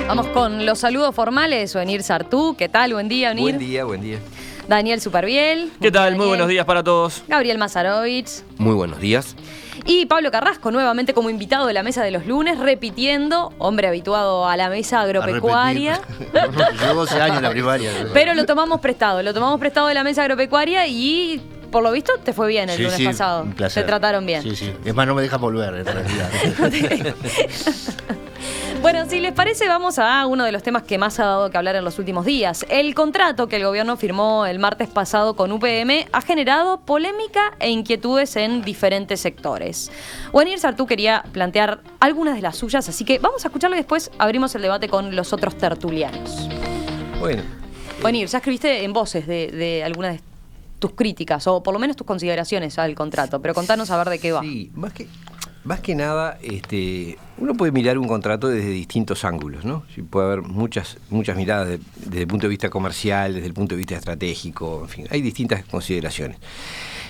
Vamos con los saludos formales. Onir Sartú, ¿qué tal? Buen día, Onir. Buen día. Daniel Superviel. ¿Qué tal? Daniel. Muy buenos días para todos. Gabriel Mazarovich. Muy buenos días. Y Pablo Carrasco, nuevamente como invitado de la mesa de los lunes, repitiendo, hombre habituado a la mesa agropecuaria. Llevo 12 años en la primaria. Pero lo tomamos prestado de la mesa agropecuaria y por lo visto te fue bien el lunes pasado. Un placer. Te trataron bien. Sí. Es más, no me dejan volver en realidad. Bueno, si les parece, vamos a uno de los temas que más ha dado que hablar en los últimos días. El contrato que el gobierno firmó el martes pasado con UPM ha generado polémica e inquietudes en diferentes sectores. Onir Sartú quería plantear algunas de las suyas, así que vamos a escucharlo y después abrimos el debate con los otros tertulianos. Bueno. Onir, ya escribiste en voces de algunas de tus críticas, o por lo menos tus consideraciones al contrato, pero contanos a ver de qué va. Sí, más que nada, uno puede mirar un contrato desde distintos ángulos, ¿no? Sí, puede haber muchas miradas desde el punto de vista comercial, desde el punto de vista estratégico, en fin, hay distintas consideraciones.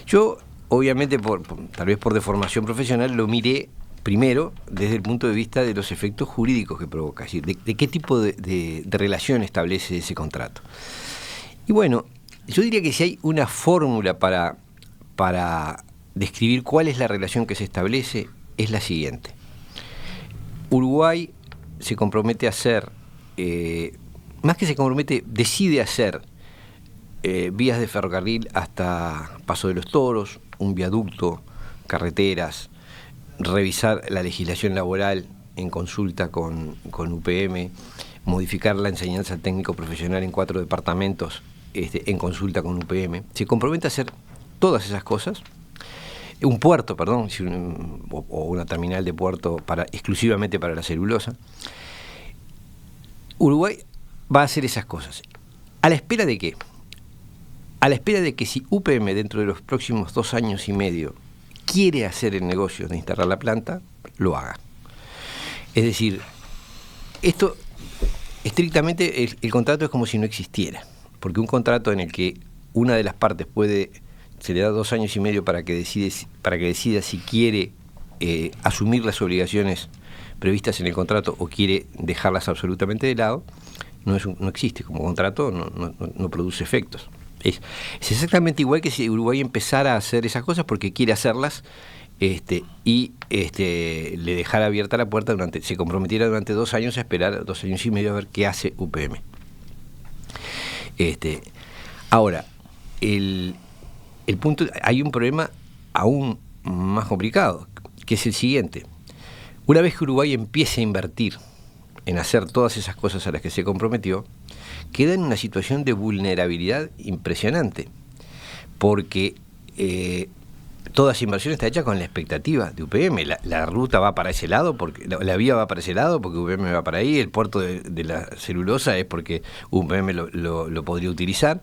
Yo, obviamente, tal vez por deformación profesional, lo miré primero desde el punto de vista de los efectos jurídicos que provoca, es decir, de qué tipo de relación establece ese contrato. Y bueno, yo diría que si hay una fórmula para describir cuál es la relación que se establece, es la siguiente. Uruguay se compromete a hacer, más que se compromete, decide hacer vías de ferrocarril hasta Paso de los Toros, un viaducto, carreteras, revisar la legislación laboral en consulta con UPM, modificar la enseñanza técnico-profesional en 4 departamentos en consulta con UPM. Se compromete a hacer todas esas cosas. Un puerto, o una terminal de puerto exclusivamente para la celulosa. Uruguay va a hacer esas cosas. ¿A la espera de qué? A la espera de que si UPM dentro de los próximos 2 años y medio quiere hacer el negocio de instalar la planta, lo haga. Es decir, esto estrictamente el contrato es como si no existiera, porque un contrato en el que una de las partes se le da 2 años y medio para que decida si quiere asumir las obligaciones previstas en el contrato o quiere dejarlas absolutamente de lado, no existe como contrato, no produce efectos. Es exactamente igual que si Uruguay empezara a hacer esas cosas porque quiere hacerlas y le dejara abierta la puerta, se comprometiera durante 2 años a esperar 2 años y medio a ver qué hace UPM. Ahora, el punto, hay un problema aún más complicado, que es el siguiente. Una vez que Uruguay empiece a invertir en hacer todas esas cosas a las que se comprometió, queda en una situación de vulnerabilidad impresionante, porque toda esa inversión está hecha con la expectativa de UPM. La ruta va para ese lado, porque la vía va para ese lado, porque UPM va para ahí, el puerto de la celulosa es porque UPM lo podría utilizar.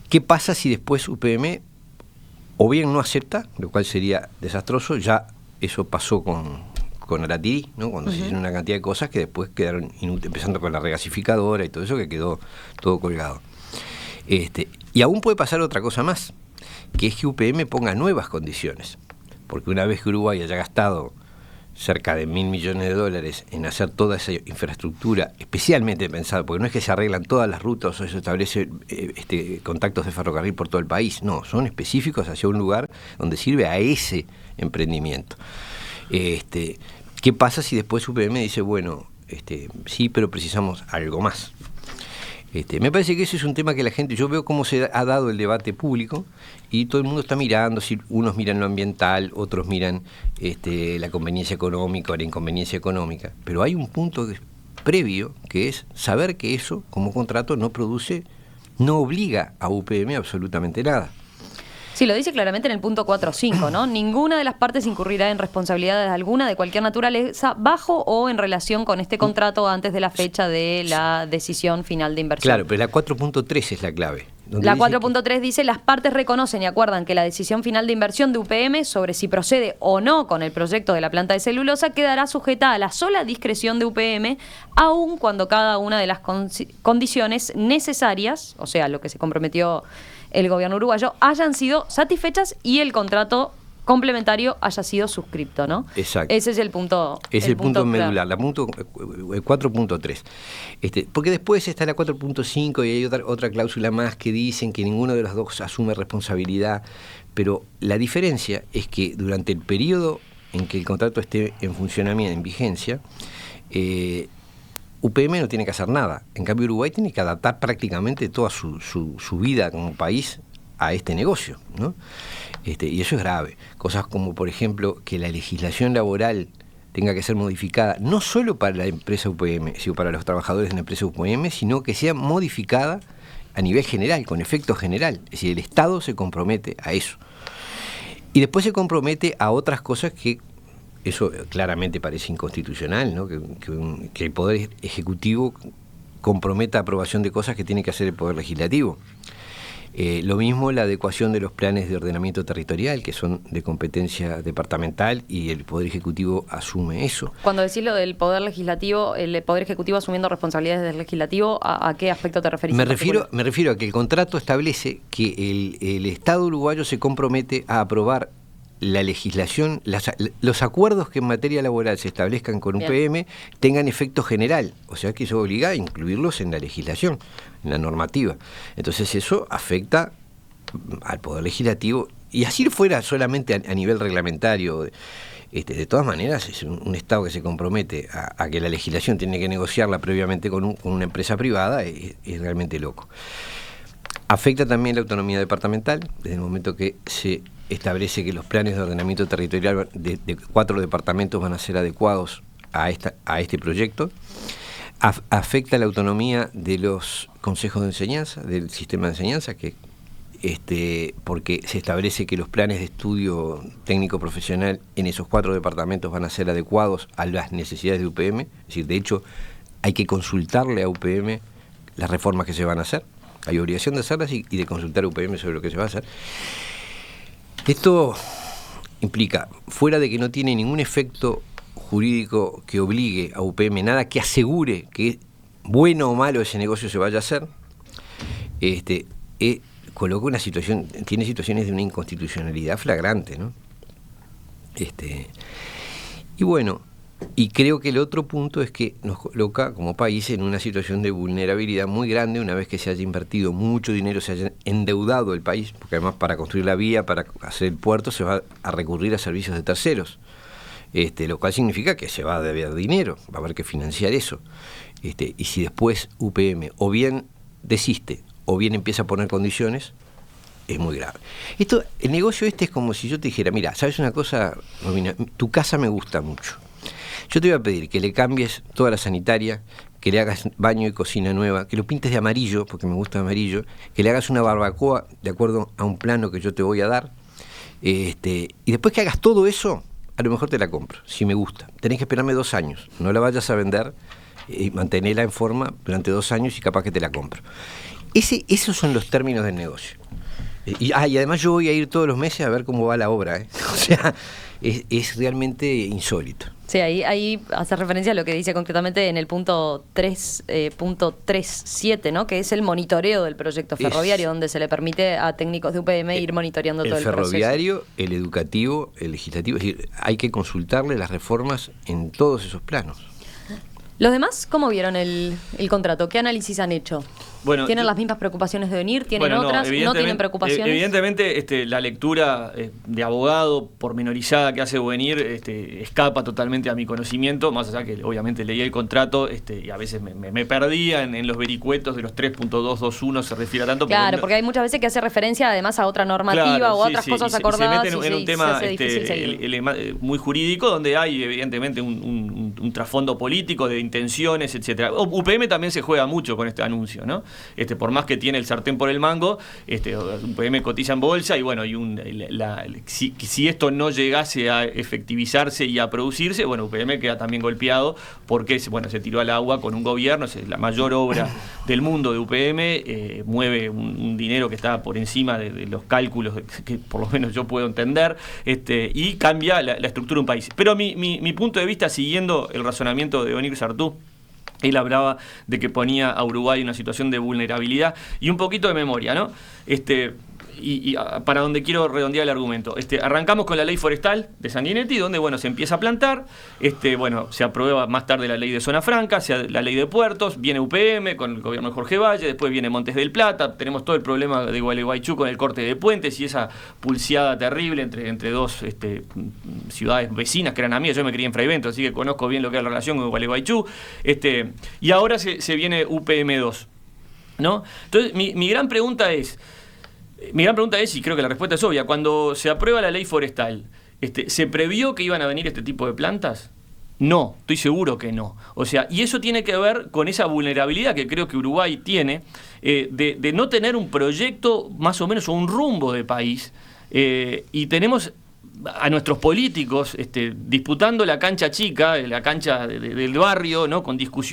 ¿Qué pasa si después UPM o bien no acepta, lo cual sería desastroso? Ya eso pasó con Aratirí, ¿no? Cuando se hicieron una cantidad de cosas que después quedaron inútiles, empezando con la regasificadora y todo eso, que quedó todo colgado. Y aún puede pasar otra cosa más, que es que UPM ponga nuevas condiciones, porque una vez que Uruguay haya gastado cerca de $1.000 millones en hacer toda esa infraestructura, especialmente pensada, porque no es que se arreglan todas las rutas o se establece contactos de ferrocarril por todo el país, no, son específicos hacia un lugar donde sirve a ese emprendimiento. ¿Qué pasa si después UPM dice, bueno, sí, pero precisamos algo más? Me parece que ese es un tema que la gente, yo veo cómo se ha dado el debate público y todo el mundo está mirando, si unos miran lo ambiental, otros miran la conveniencia económica o la inconveniencia económica, pero hay un punto previo que es saber que eso como contrato no obliga a UPM absolutamente nada. Sí, lo dice claramente en el punto 4 o 5, ¿no? Ninguna de las partes incurrirá en responsabilidades alguna de cualquier naturaleza bajo o en relación con este contrato antes de la fecha de la decisión final de inversión. Claro, pero la 4.3 es la clave. La 4.3 dice, las partes reconocen y acuerdan que la decisión final de inversión de UPM sobre si procede o no con el proyecto de la planta de celulosa quedará sujeta a la sola discreción de UPM, aun cuando cada una de las condiciones necesarias, o sea, lo que se comprometió el gobierno uruguayo, hayan sido satisfechas y el contrato complementario haya sido suscripto, ¿no? Exacto. Ese es el punto. Es el punto clave. medular, la punto 4.3. Porque después está la 4.5 y hay otra cláusula más que dicen que ninguno de los dos asume responsabilidad, pero la diferencia es que durante el periodo en que el contrato esté en funcionamiento, en vigencia, UPM no tiene que hacer nada. En cambio, Uruguay tiene que adaptar prácticamente toda su vida como país a este negocio, ¿no? Y eso es grave. Cosas como, por ejemplo, que la legislación laboral tenga que ser modificada, no solo para la empresa UPM, sino para los trabajadores de la empresa UPM, sino que sea modificada a nivel general, con efecto general. Es decir, el Estado se compromete a eso. Y después se compromete a otras cosas que eso claramente parece inconstitucional, ¿no? Que el Poder Ejecutivo comprometa aprobación de cosas que tiene que hacer el Poder Legislativo. Lo mismo la adecuación de los planes de ordenamiento territorial, que son de competencia departamental, y el Poder Ejecutivo asume eso. Cuando decís lo del Poder Legislativo, el Poder Ejecutivo asumiendo responsabilidades del Legislativo, ¿a qué aspecto te referís? Me refiero a que el contrato establece que el Estado uruguayo se compromete a aprobar la legislación, los acuerdos que en materia laboral se establezcan con UPM tengan efecto general, o sea que eso obliga a incluirlos en la legislación, en la normativa. Entonces eso afecta al Poder Legislativo, y así fuera solamente a nivel reglamentario. De todas maneras es un Estado que se compromete a que la legislación tiene que negociarla previamente con una empresa privada, es realmente loco. Afecta también la autonomía departamental, desde el momento que se establece que los planes de ordenamiento territorial de 4 departamentos van a ser adecuados a este proyecto. Afecta la autonomía de los consejos de enseñanza, del sistema de enseñanza, porque se establece que los planes de estudio técnico profesional en esos 4 departamentos van a ser adecuados a las necesidades de UPM. Es decir, de hecho, hay que consultarle a UPM las reformas que se van a hacer. Hay obligación de hacerlas y de consultar a UPM sobre lo que se va a hacer. Esto implica, fuera de que no tiene ningún efecto jurídico que obligue a UPM, nada que asegure que bueno o malo ese negocio se vaya a hacer, coloca una situación, tiene situaciones de una inconstitucionalidad flagrante, ¿no? Y bueno, y creo que el otro punto es que nos coloca como país en una situación de vulnerabilidad muy grande una vez que se haya invertido mucho dinero, se haya endeudado el país, porque además para construir la vía, para hacer el puerto, se va a recurrir a servicios de terceros, lo cual significa que se va a deber dinero, va a haber que financiar eso. Y si después UPM o bien desiste o bien empieza a poner condiciones, es muy grave. El negocio es como si yo te dijera, mira, ¿sabes una cosa, Romina? Tu casa me gusta mucho. Yo te voy a pedir que le cambies toda la sanitaria, que le hagas baño y cocina nueva, que lo pintes de amarillo, porque me gusta amarillo, que le hagas una barbacoa de acuerdo a un plano que yo te voy a dar, y después que hagas todo eso, a lo mejor te la compro, si me gusta. Tenés que esperarme 2 años, no la vayas a vender, y mantenerla en forma durante 2 años y capaz que te la compro. Esos son los términos del negocio. Y además yo voy a ir todos los meses a ver cómo va la obra, ¿eh? O sea, es realmente insólito. Sí, ahí hace referencia a lo que dice concretamente en el punto 3.37, ¿no? Que es el monitoreo del proyecto ferroviario, donde se le permite a técnicos de UPM ir monitoreando todo el proceso. El ferroviario, el educativo, el legislativo, es decir, hay que consultarle las reformas en todos esos planos. ¿Los demás cómo vieron el contrato? ¿Qué análisis han hecho? Bueno, ¿Tienen las mismas preocupaciones de venir? ¿Tienen otras? ¿No tienen preocupaciones? Evidentemente, la lectura de abogado pormenorizada que hace venir escapa totalmente a mi conocimiento, más allá que obviamente leí el contrato y a veces me perdía en los vericuetos de los 3.221 se refiere a tanto. Claro, porque hay muchas veces que hace referencia además a otra normativa o a otras cosas acordadas. Se meten en un tema muy jurídico donde hay evidentemente un trasfondo político de intenciones, etcétera. UPM también se juega mucho con este anuncio, ¿no? Por más que tiene el sartén por el mango, UPM cotiza en bolsa y bueno, si esto no llegase a efectivizarse y a producirse, bueno, UPM queda también golpeado porque se tiró al agua con un gobierno, es la mayor obra del mundo de UPM, mueve un dinero que está por encima de los cálculos que por lo menos yo puedo entender, y cambia la estructura de un país. Pero mi punto de vista, siguiendo el razonamiento de Onir Sartú, él hablaba de que ponía a Uruguay en una situación de vulnerabilidad y un poquito de memoria, ¿no? para donde quiero redondear el argumento. Arrancamos con la ley forestal de Sanguinetti, donde se empieza a plantar, se aprueba más tarde la ley de zona franca, la ley de puertos, viene UPM con el gobierno de Jorge Valle, después viene Montes del Plata, tenemos todo el problema de Gualeguaychú con el corte de puentes y esa pulseada terrible entre dos ciudades vecinas que eran amigas. Yo me crié en Fray Bento, así que conozco bien lo que es la relación con Gualeguaychú, y ahora se viene UPM2, ¿no? Entonces mi gran pregunta es, y creo que la respuesta es obvia, cuando se aprueba la ley forestal, ¿se previó que iban a venir este tipo de plantas? No, estoy seguro que no. O sea, y eso tiene que ver con esa vulnerabilidad que creo que Uruguay tiene, de no tener un proyecto más o menos o un rumbo de país, y tenemos a nuestros políticos disputando la cancha chica, la cancha del barrio, ¿no?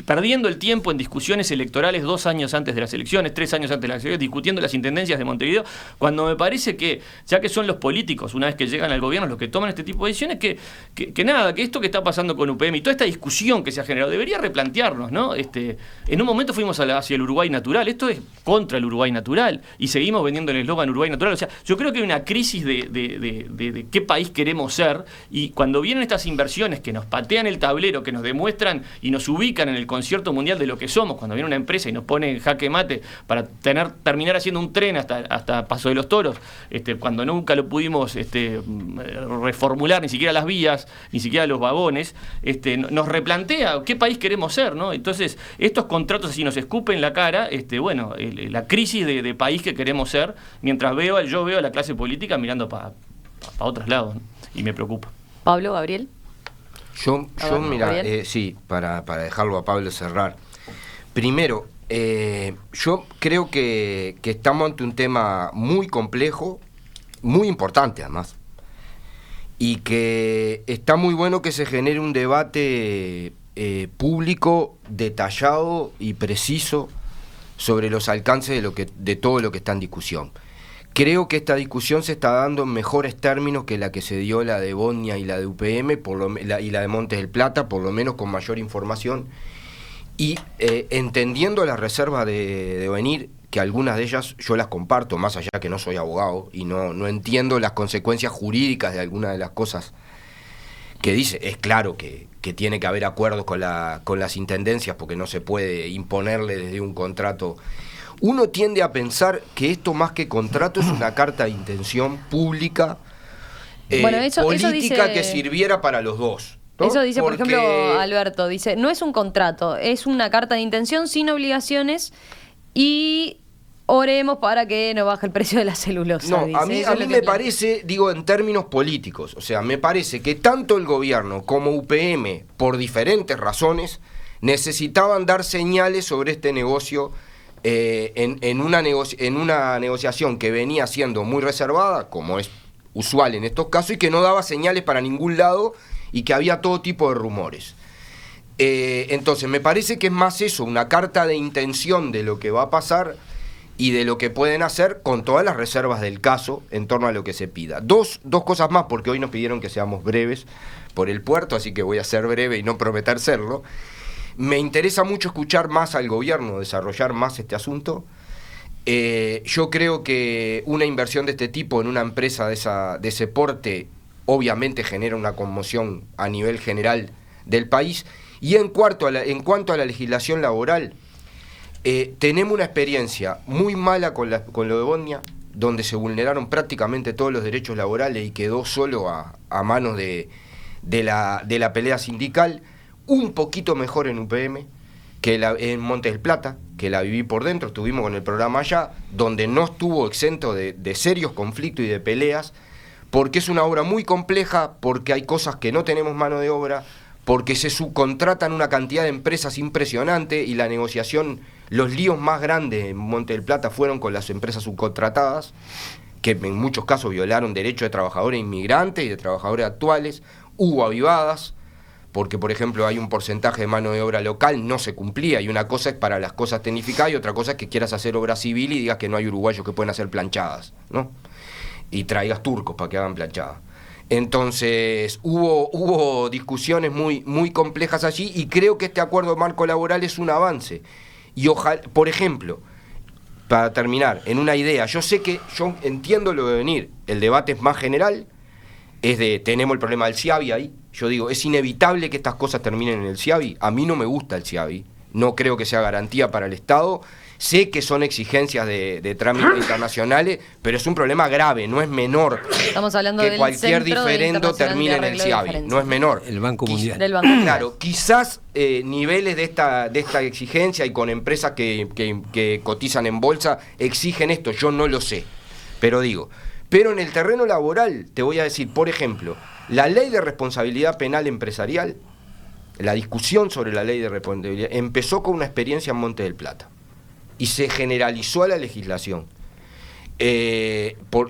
Perdiendo el tiempo en discusiones electorales 2 años antes de las elecciones, 3 años antes de las elecciones, discutiendo las intendencias de Montevideo, cuando me parece que, ya que son los políticos, una vez que llegan al gobierno, los que toman este tipo de decisiones, que esto que está pasando con UPM y toda esta discusión que se ha generado, debería replantearnos, ¿no? En un momento fuimos hacia el Uruguay natural, esto es contra el Uruguay natural, y seguimos vendiendo el eslogan Uruguay natural. O sea, yo creo que hay una crisis de qué país queremos ser, y cuando vienen estas inversiones que nos patean el tablero, que nos demuestran y nos ubican en el concierto mundial de lo que somos, cuando viene una empresa y nos pone en jaque mate para terminar haciendo un tren hasta Paso de los Toros, cuando nunca lo pudimos reformular, ni siquiera las vías, ni siquiera los vagones, nos replantea qué país queremos ser, ¿no? Entonces, estos contratos así nos escupen la cara, la crisis de país que queremos ser, mientras yo veo a la clase política mirando para otros lados, ¿no? Y me preocupa. Pablo, Gabriel. Yo mira, sí, para dejarlo a Pablo cerrar. Primero, yo creo que estamos ante un tema muy complejo, muy importante además, y que está muy bueno que se genere un debate público, detallado y preciso sobre los alcances de todo lo que está en discusión. Creo que esta discusión se está dando en mejores términos que la que se dio la de Bodnia y la de UPM y la de Montes del Plata, por lo menos con mayor información, y entendiendo las reservas de venir, que algunas de ellas yo las comparto, más allá que no soy abogado y no entiendo las consecuencias jurídicas de algunas de las cosas que dice. Es claro que tiene que haber acuerdos con las intendencias, porque no se puede imponerle desde un contrato. Uno tiende a pensar que esto, más que contrato, es una carta de intención pública, política, dice, que sirviera para los dos, ¿no? Eso dice, por ejemplo, Alberto, dice, no es un contrato, es una carta de intención sin obligaciones y oremos para que no baje el precio de la celulosa. No, dice. a mí me parece, digo, en términos políticos, o sea, me parece que tanto el gobierno como UPM, por diferentes razones, necesitaban dar señales sobre este negocio, en una negociación que venía siendo muy reservada, como es usual en estos casos, y que no daba señales para ningún lado y que había todo tipo de rumores. Entonces me parece que es más eso, una carta de intención de lo que va a pasar y de lo que pueden hacer, con todas las reservas del caso en torno a lo que se pida. Dos cosas más, porque hoy nos pidieron que seamos breves por el puerto, así que voy a ser breve y no prometer serlo. Me interesa mucho escuchar más al gobierno, desarrollar más este asunto. Yo creo que una inversión de este tipo en una empresa de ese porte obviamente genera una conmoción a nivel general del país. Y en cuanto a la legislación laboral, tenemos una experiencia muy mala con lo de Bodnia, donde se vulneraron prácticamente todos los derechos laborales y quedó solo a manos de la pelea sindical. Un poquito mejor en UPM que en Montes del Plata, que la viví por dentro, estuvimos con el programa allá, donde no estuvo exento de serios conflictos y de peleas, porque es una obra muy compleja, porque hay cosas que no tenemos mano de obra, porque se subcontratan una cantidad de empresas impresionante, y la negociación, los líos más grandes en Montes del Plata fueron con las empresas subcontratadas, que en muchos casos violaron derechos de trabajadores inmigrantes y de trabajadores actuales. Hubo avivadas, porque, por ejemplo, hay un porcentaje de mano de obra local, no se cumplía, y una cosa es para las cosas tecnificadas y otra cosa es que quieras hacer obra civil y digas que no hay uruguayos que pueden hacer planchadas, ¿no? Y traigas turcos para que hagan planchadas. Entonces, hubo discusiones muy, muy complejas allí, y creo que este acuerdo marco laboral es un avance. Y ojalá, por ejemplo, para terminar, en una idea, yo entiendo lo de venir, el debate es más general, es de, tenemos el problema del CIABI ahí, yo digo, es inevitable que estas cosas terminen en el CIABI, a mí no me gusta el CIABI, no creo que sea garantía para el Estado, sé que son exigencias de trámites internacionales, pero es un problema grave, no es menor. Estamos hablando que cualquier diferendo termine en el CIABI, no es menor. El Banco Mundial. Del Banco Mundial. Claro, quizás niveles de esta exigencia y con empresas que cotizan en bolsa exigen esto, yo no lo sé, pero en el terreno laboral te voy a decir, por ejemplo, la ley de responsabilidad penal empresarial, la discusión sobre la ley de responsabilidad empezó con una experiencia en Monte del Plata y se generalizó a la legislación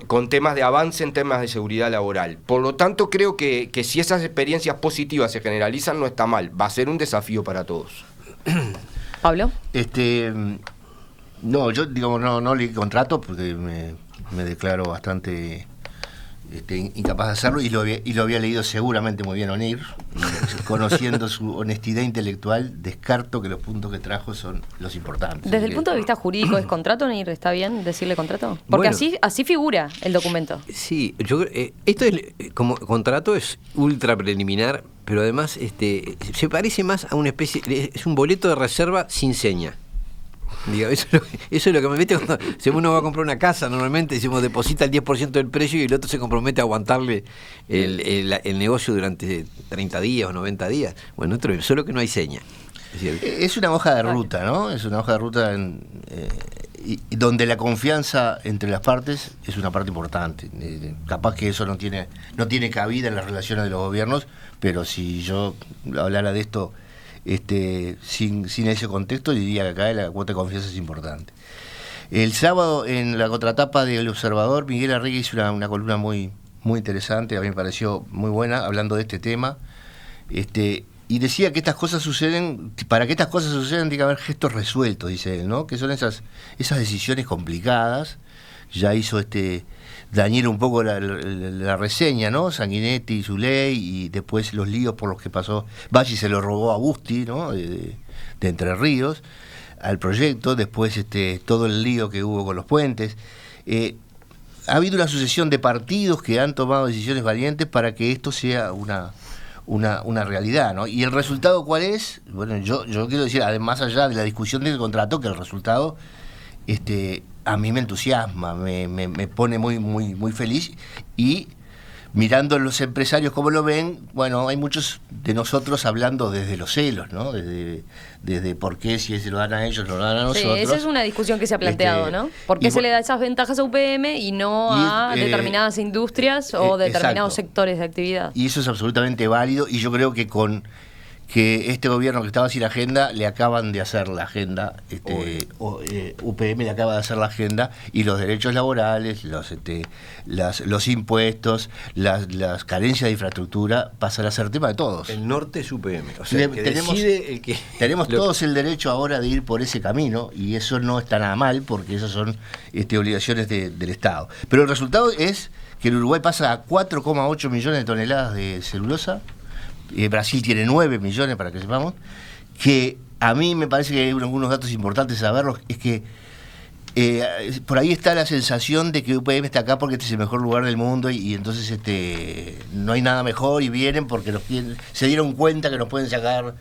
con temas de avance en temas de seguridad laboral. Por lo tanto, creo que si esas experiencias positivas se generalizan, no está mal, va a ser un desafío para todos. ¿Pablo? No, yo digamos no leí contrato porque me declaro bastante incapaz de hacerlo y lo había leído seguramente muy bien Onir. Conociendo su honestidad intelectual, descarto que los puntos que trajo son los importantes. Desde el punto de vista jurídico, ¿es contrato, Onir? ¿Está bien decirle contrato? Porque bueno, así figura el documento. Sí, yo esto como contrato es ultra preliminar, pero además se parece más a una especie, es un boleto de reserva sin seña. Digo, eso es lo que me mete cuando uno va a comprar una casa. Normalmente decimos deposita el 10% del precio y el otro se compromete a aguantarle el negocio durante 30 días o 90 días. Bueno, solo que no hay seña. Es una hoja de ruta, ¿no? Es una hoja de ruta donde la confianza entre las partes es una parte importante. Capaz que eso no tiene cabida en las relaciones de los gobiernos, pero si yo hablara de esto sin ese contexto, diría que acá la cuota de confianza es importante. El sábado en la contratapa del Observador, Miguel Arregui hizo una columna muy, muy interesante, a mí me pareció muy buena, hablando de este tema, y decía que estas cosas suceden, para que estas cosas sucedan tiene que haber gestos resueltos, dice él, ¿no? Que son esas decisiones complicadas. Ya hizo Daniel un poco la reseña, ¿no? Sanguinetti y su ley, y después los líos por los que pasó. Baggi se lo robó a Busti, ¿no? De Entre Ríos, al proyecto, después todo el lío que hubo con los puentes. Ha habido una sucesión de partidos que han tomado decisiones valientes para que esto sea una realidad, ¿no? ¿Y el resultado cuál es? Bueno, yo quiero decir, además allá de la discusión del contrato, que el resultado a mí me entusiasma, me pone muy, muy, muy feliz, y mirando a los empresarios cómo lo ven, bueno, hay muchos de nosotros hablando desde los celos, ¿no? Desde por qué, si se lo dan a ellos, no lo dan a nosotros. Sí, esa es una discusión que se ha planteado, ¿no? ¿Por qué se le da esas ventajas a UPM y no a determinadas industrias o determinados sectores de actividad? Y eso es absolutamente válido, y yo creo que que este gobierno que estaba sin agenda le acaban de hacer la agenda, UPM le acaba de hacer la agenda, y los derechos laborales, los impuestos, las carencias de infraestructura pasan a ser tema de todos. El norte es UPM, o sea, tenemos todos el derecho ahora de ir por ese camino, y eso no está nada mal, porque esas son obligaciones del Estado. Pero el resultado es que el Uruguay pasa a 4,8 millones de toneladas de celulosa. Brasil tiene 9 millones, para que sepamos, que a mí me parece que hay algunos datos importantes saberlos, es que por ahí está la sensación de que UPM está acá porque este es el mejor lugar del mundo, y entonces no hay nada mejor, y vienen porque se dieron cuenta que nos pueden sacar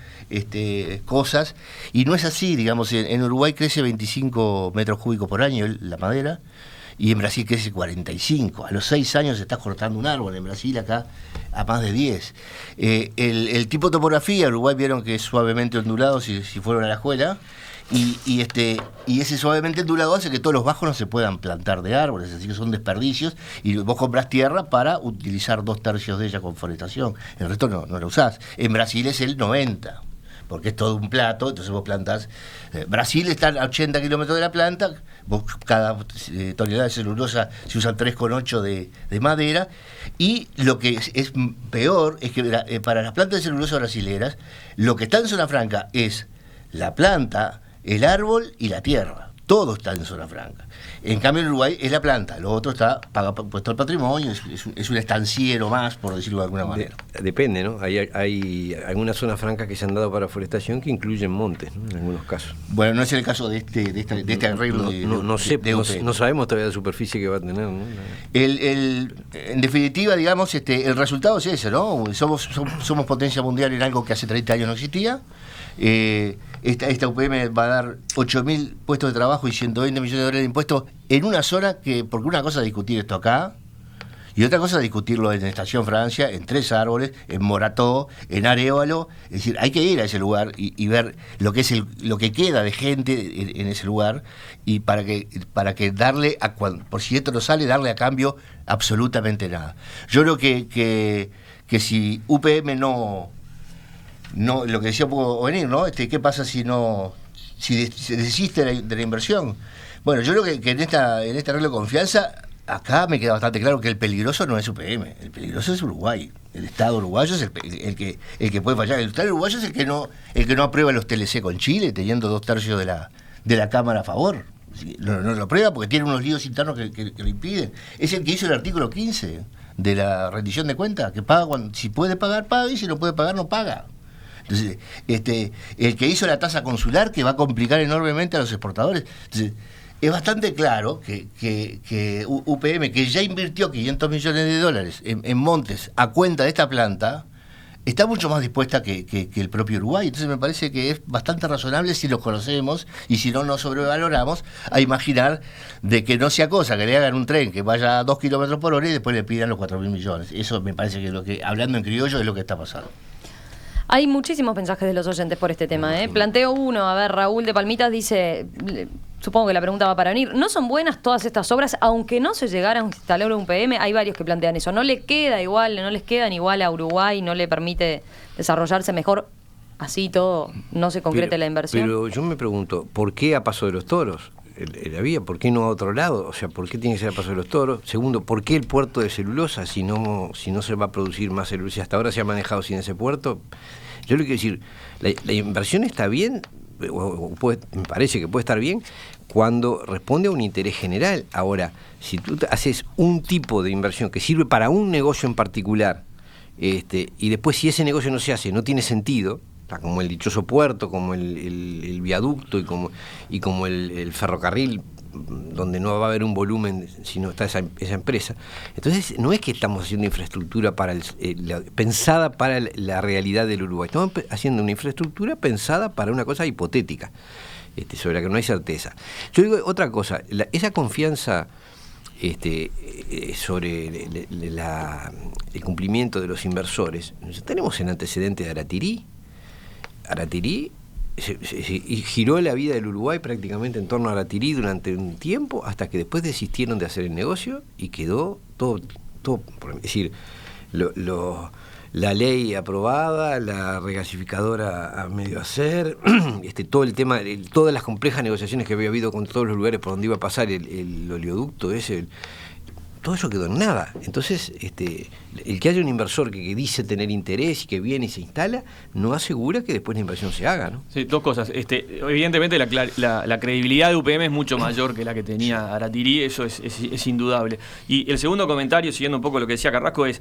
cosas, y no es así. Digamos, en Uruguay crece 25 metros cúbicos por año la madera, y en Brasil crece 45. A los 6 años se está cortando un árbol en Brasil, acá a más de 10. El tipo de topografía, Uruguay vieron que es suavemente ondulado si fueron a la escuela, y ese suavemente ondulado hace que todos los bajos no se puedan plantar de árboles, así que son desperdicios, y vos comprás tierra para utilizar 2/3 de ella con forestación, el resto no la usás. En Brasil es el 90%. Porque es todo un plato, entonces vos plantás. Brasil está a 80 kilómetros de la planta, vos cada tonelada de celulosa se usan 3,8 de madera, y lo que es peor es que para las plantas de celulosa brasileras, lo que está en zona franca es la planta, el árbol y la tierra. todo está en zona franca. En cambio en Uruguay es la planta, lo otro está puesto al patrimonio, es un estanciero más, por decirlo de alguna manera. Depende, ¿no? Hay algunas zonas francas que se han dado para forestación que incluyen montes, ¿no? En algunos casos. Bueno, no es el caso de este arreglo no sabemos todavía la superficie que va a tener, ¿no? En definitiva, digamos, el resultado es ese, ¿no? Somos potencia mundial en algo que hace 30 años no existía. Esta UPM va a dar 8.000 puestos de trabajo y 120 millones de dólares de impuestos en una zona porque una cosa es discutir esto acá y otra cosa es discutirlo en Estación Francia, en Tres Árboles, en Morató, en Arévalo. Es decir, hay que ir a ese lugar y ver lo que es lo que queda de gente en ese lugar, y para que darle por si esto no sale, darle a cambio absolutamente nada. Yo creo que si UPM no, lo que decía un poco Ovenir, ¿no? ¿Qué pasa si se desiste de la inversión? Bueno, yo creo que en este arreglo de confianza, acá me queda bastante claro que el peligroso no es UPM, el peligroso es Uruguay. El Estado uruguayo es el que puede fallar. El Estado uruguayo es el que no aprueba los TLC con Chile, teniendo 2/3 de la Cámara a favor. No lo aprueba porque tiene unos líos internos que lo impiden. Es el que hizo el artículo 15 de la rendición de cuentas, que paga si puede pagar, paga, y si no puede pagar, no paga. Entonces, el que hizo la tasa consular, que va a complicar enormemente a los exportadores. Entonces, es bastante claro que UPM, que ya invirtió 500 millones de dólares en montes a cuenta de esta planta, está mucho más dispuesta que el propio Uruguay. Entonces me parece que es bastante razonable, si los conocemos y si no nos sobrevaloramos, a imaginar de que no sea cosa que le hagan un tren que vaya a 2 kilómetros por hora y después le pidan los 4.000 millones. Eso me parece que hablando en criollo, es lo que está pasando. Hay muchísimos mensajes de los oyentes por este tema, ¿eh? Planteo uno, a ver, Raúl de Palmitas dice, supongo que la pregunta va para venir, ¿no son buenas todas estas obras, aunque no se llegara a instalar un PM? Hay varios que plantean eso, no les quedan igual a Uruguay, no le permite desarrollarse mejor, así todo, no se concrete la inversión. Pero yo me pregunto, ¿por qué a Paso de los Toros? La vía, ¿por qué no a otro lado? O sea, ¿por qué tiene que ser a Paso de los Toros? Segundo, ¿por qué el puerto de celulosa si no se va a producir más celulosa? Hasta ahora se ha manejado sin ese puerto. Yo le quiero decir, la inversión está bien, me parece que puede estar bien cuando responde a un interés general. Ahora, si tú haces un tipo de inversión que sirve para un negocio en particular, y después si ese negocio no se hace, no tiene sentido, como el dichoso puerto, como el viaducto y como el ferrocarril, donde no va a haber un volumen si no está esa empresa. Entonces no es que estamos haciendo infraestructura pensada para la realidad del Uruguay, estamos haciendo una infraestructura pensada para una cosa hipotética, sobre la que no hay certeza. Yo digo otra cosa, esa confianza sobre el cumplimiento de los inversores. Tenemos el antecedente de Aratirí giró la vida del Uruguay prácticamente en torno a Aratirí durante un tiempo, hasta que después desistieron de hacer el negocio y quedó todo es decir, la ley aprobada, la regasificadora a medio hacer, todo el tema, todas las complejas negociaciones que había habido con todos los lugares por donde iba a pasar el oleoducto ese, todo eso quedó en nada. Entonces, el que haya un inversor que dice tener interés y que viene y se instala, no asegura que después la inversión se haga, ¿no? Sí, dos cosas. Evidentemente la credibilidad de UPM es mucho mayor que la que tenía Aratirí, eso es indudable. Y el segundo comentario, siguiendo un poco lo que decía Carrasco, es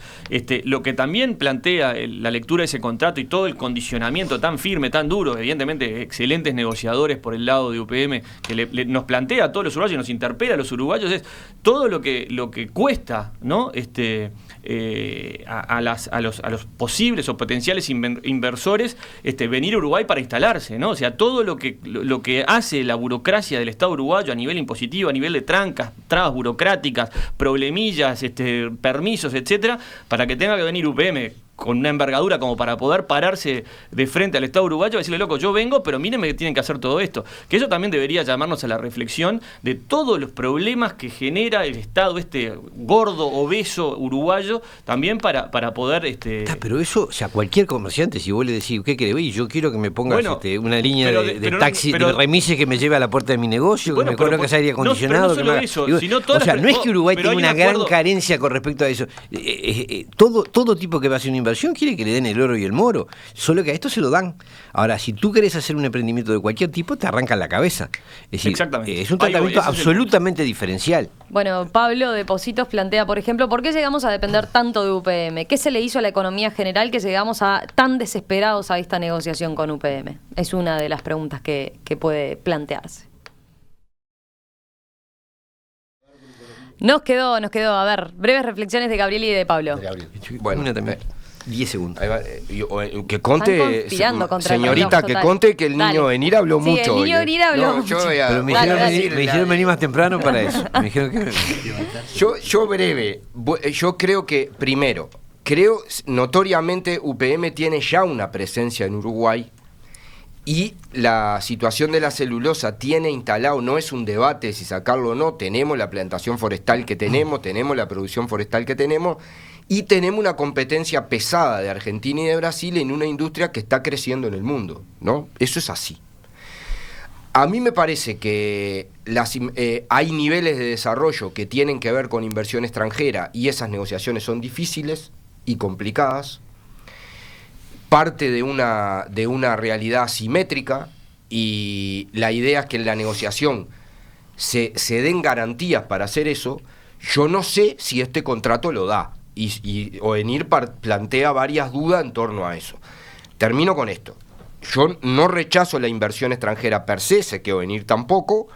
lo que también plantea la lectura de ese contrato y todo el condicionamiento tan firme, tan duro, evidentemente excelentes negociadores por el lado de UPM, que nos plantea a todos los uruguayos, nos interpela a los uruguayos, es todo lo que cuesta, ¿no? A los posibles o potenciales inversores venir a Uruguay para instalarse, ¿no? O sea, todo lo que hace la burocracia del Estado uruguayo a nivel impositivo, a nivel de trabas burocráticas, problemillas, permisos, etcétera, para que tenga que venir UPM con una envergadura como para poder pararse de frente al Estado uruguayo y decirle, loco, yo vengo, pero mírenme que tienen que hacer todo esto. Que eso también debería llamarnos a la reflexión de todos los problemas que genera el Estado, gordo, obeso uruguayo, también para poder... Pero eso, o sea, cualquier comerciante, si vos le decís, ¿qué querés? Yo quiero que me pongas una línea de taxi, de remises que me lleve a la puerta de mi negocio, que me coloques aire acondicionado. No solo eso, sino todas no es que Uruguay tiene una gran carencia con respecto a eso. Todo tipo que va a hacer una inversión inversión quiere que le den el oro y el moro, solo que a esto se lo dan. Ahora, si tú querés hacer un emprendimiento de cualquier tipo, te arrancan la cabeza. Es decir, exactamente. Es un tratamiento absolutamente diferencial. Bueno, Pablo de Positos plantea, por ejemplo, ¿por qué llegamos a depender tanto de UPM? ¿Qué se le hizo a la economía general que llegamos a tan desesperados a esta negociación con UPM? Es una de las preguntas que puede plantearse. Nos quedó, a ver, breves reflexiones de Gabriel y de Pablo. Bueno, una también. 10 segundos. Ahí va, que conte, señorita, que conte que el niño Benir habló mucho. Sí, el niño Benir habló mucho. Pero me dijeron venir más temprano para eso. Me dijeron que... Yo breve, yo creo que, primero, notoriamente UPM tiene ya una presencia en Uruguay y la situación de la celulosa tiene instalado, no es un debate si sacarlo o no, tenemos la plantación forestal que tenemos la producción forestal que tenemos, y tenemos una competencia pesada de Argentina y de Brasil en una industria que está creciendo en el mundo, ¿no? Eso es así. A mí me parece que hay niveles de desarrollo que tienen que ver con inversión extranjera y esas negociaciones son difíciles y complicadas, parte de una realidad asimétrica, y la idea es que en la negociación se den garantías para hacer eso. Yo no sé si este contrato lo da, y Ovenir plantea varias dudas en torno a eso. Termino con esto. Yo no rechazo la inversión extranjera per se, sé que Ovenir tampoco.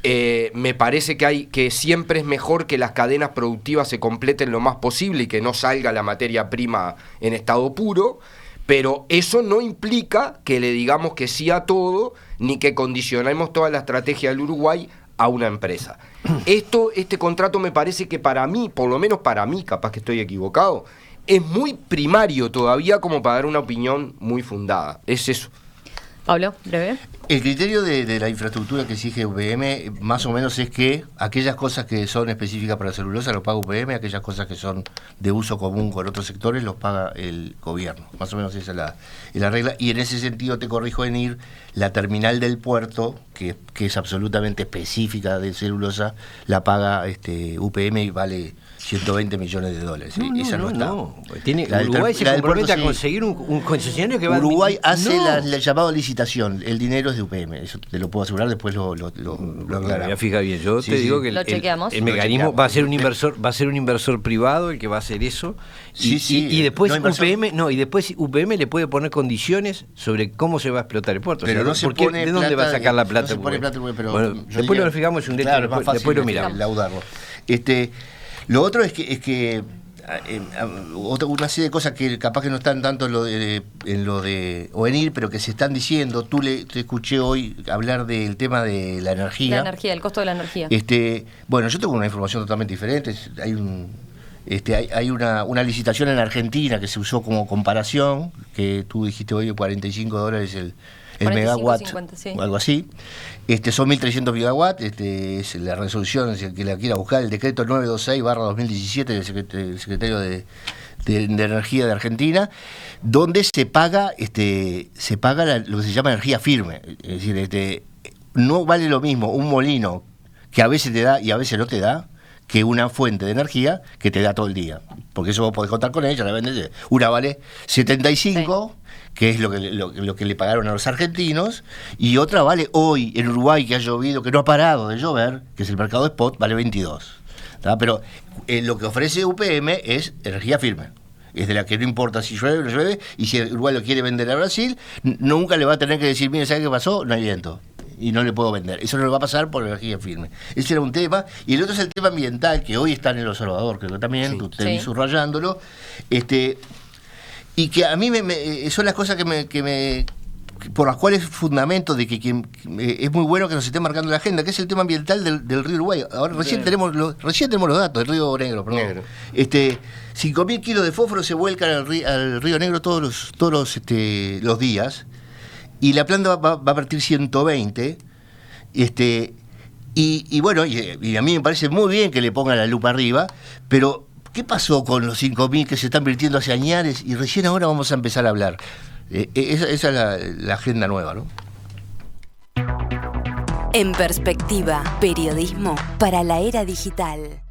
Me parece que siempre es mejor que las cadenas productivas se completen lo más posible y que no salga la materia prima en estado puro, pero eso no implica que le digamos que sí a todo, ni que condicionemos toda la estrategia del Uruguay a una empresa. Este contrato me parece que para mí, por lo menos para mí, capaz que estoy equivocado, es muy primario todavía como para dar una opinión muy fundada. Es eso. Pablo, breve. El criterio de la infraestructura que exige UPM más o menos es que aquellas cosas que son específicas para la celulosa lo paga UPM, aquellas cosas que son de uso común con otros sectores los paga el gobierno. Más o menos esa es la regla. Y en ese sentido te corrijo, Enir, la terminal del puerto, que es absolutamente específica de celulosa, la paga UPM y vale $120 millones. Esa no está. Uruguay se compromete a conseguir un concesionario que va Uruguay hace la llamada licitación. El dinero es de UPM. Eso te lo puedo asegurar, después lo aclaramos. Fija bien, yo te digo que el mecanismo va a ser un inversor privado el que va a hacer eso. Y después UPM le puede poner condiciones sobre cómo se va a explotar el puerto. Pero no se pone ¿de dónde va a sacar la plata? No se pone plata, pero bueno, después lo fijamos un detalle, después lo miramos. Laudarlo. Lo otro es que una serie de cosas que capaz que no están tanto en lo de Ovenir, pero que se están diciendo. Te escuché hoy hablar del tema de la energía. La energía, el costo de la energía. Bueno, yo tengo una información totalmente diferente. Hay una licitación en Argentina que se usó como comparación, que tú dijiste hoy, $45 el megawatt, 50, sí. O algo así. Son 1.300 gigawatts, es la resolución, si el que la quiera buscar, el decreto 926/2017 del secretario de Energía de Argentina, donde se paga lo que se llama energía firme. Es decir, no vale lo mismo un molino que a veces te da y a veces no te da, que una fuente de energía que te da todo el día. Porque eso vos podés contar con ella, la vendes. Una vale 75, sí, que es lo que le pagaron a los argentinos, y otra vale hoy, en Uruguay, que ha llovido, que no ha parado de llover, que es el mercado spot, vale 22. ¿Tá? Pero lo que ofrece UPM es energía firme. Es de la que no importa si llueve o no llueve, y si Uruguay lo quiere vender a Brasil, nunca le va a tener que decir, mire, ¿sabe qué pasó? No hay viento y no le puedo vender. Eso no le va a pasar por energía firme. Ese era un tema. Y el otro es el tema ambiental, que hoy está en El Observador, creo que también, sí, tú te vi subrayándolo. Y que a mí son las cosas por las cuales fundamento de que es muy bueno que nos esté marcando la agenda, que es el tema ambiental del río Uruguay. Ahora recién tenemos los datos del río Negro. 5.000 kilos de fósforo se vuelcan al río Negro todos los días, y la planta va a vertir 120. Y bueno, y a mí me parece muy bien que le pongan la lupa arriba, pero ¿qué pasó con los 5.000 que se están virtiendo hace años y recién ahora vamos a empezar a hablar? Esa es la agenda nueva, ¿no? En perspectiva, periodismo para la era digital.